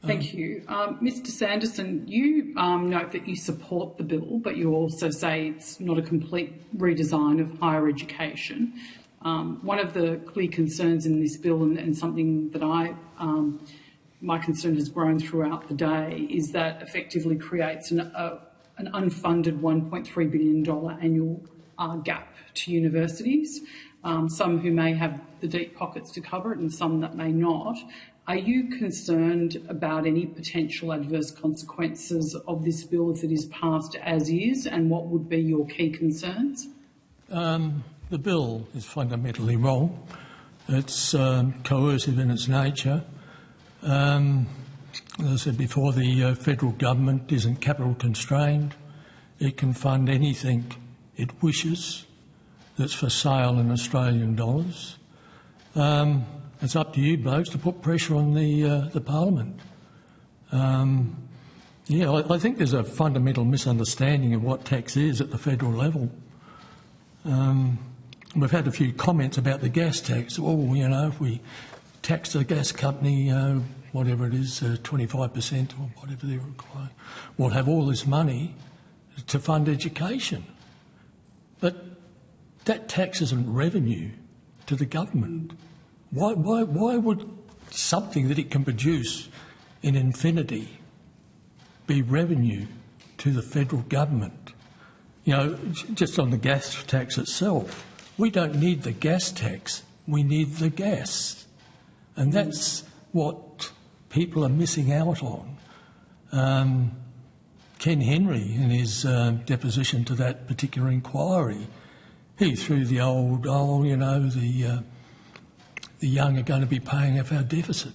Thank you. Mr Sanderson, you note that you support the bill, but you also say it's not a complete redesign of higher education. One of the clear concerns in this bill, and something that my concern has grown throughout the day, is that effectively creates an unfunded $1.3 billion annual gap to universities, some who may have the deep pockets to cover it and some that may not. Are you concerned about any potential adverse consequences of this bill if it is passed as is, and what would be your key concerns? The bill is fundamentally wrong. It's coercive in its nature. As I said before, the federal government isn't capital constrained. It can fund anything it wishes that's for sale in Australian dollars. It's up to you blokes to put pressure on the Parliament. I think there's a fundamental misunderstanding of what tax is at the federal level. We've had a few comments about the gas tax. Oh, if we tax the gas company, whatever it is, 25% or whatever they require, we'll have all this money to fund education. But that tax isn't revenue to the government. Why would something that it can produce in infinity be revenue to the federal government? Just on the gas tax itself, we don't need the gas tax, we need the gas. And that's what people are missing out on. Ken Henry, in his deposition to that particular inquiry, he threw the old, the young are going to be paying off our deficit.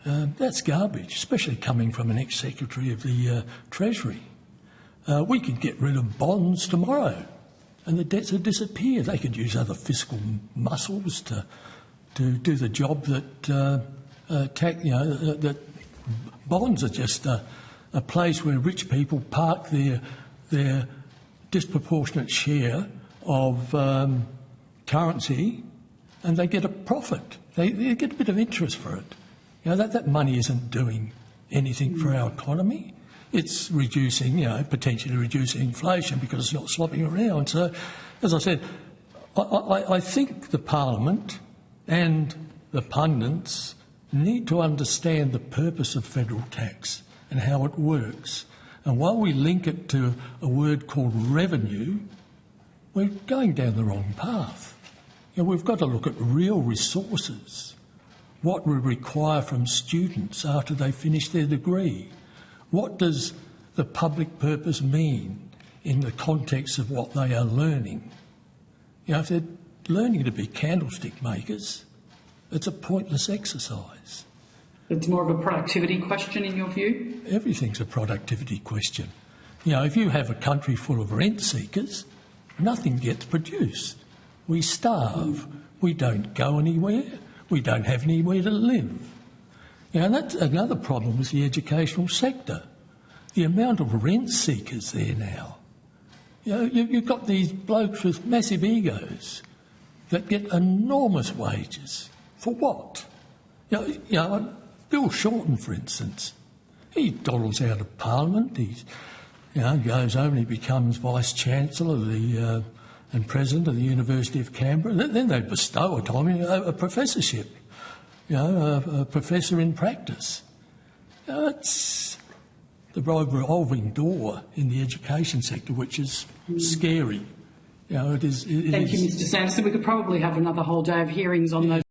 That's garbage, especially coming from an ex-secretary of the Treasury. We could get rid of bonds tomorrow and the debts would disappear. They could use other fiscal muscles to do the job that bonds are just a place where rich people park their disproportionate share of currency, and they get a profit. They get a bit of interest for it. That money isn't doing anything for our economy. It's reducing, potentially reducing inflation because it's not slopping around. So, as I said, I think the Parliament and the pundits need to understand the purpose of federal tax and how it works. And while we link it to a word called revenue, we're going down the wrong path. We've got to look at real resources, what we require from students after they finish their degree. What does the public purpose mean in the context of what they are learning? If they're learning to be candlestick makers, it's a pointless exercise. It's more of a productivity question in your view? Everything's a productivity question. If you have a country full of rent seekers, nothing gets produced. We starve. We don't go anywhere. We don't have anywhere to live. And that's another problem with the educational sector. The amount of rent seekers there now. You've got these blokes with massive egos that get enormous wages. For what? Bill Shorten, for instance, he dawdles out of Parliament. He goes over and he becomes Vice-Chancellor and President of the University of Canberra. Then they bestow upon him a professorship. A professor in practice. It's the revolving door in the education sector, which is scary. It is. Thank you, Mr Sanderson. We could probably have another whole day of hearings on those.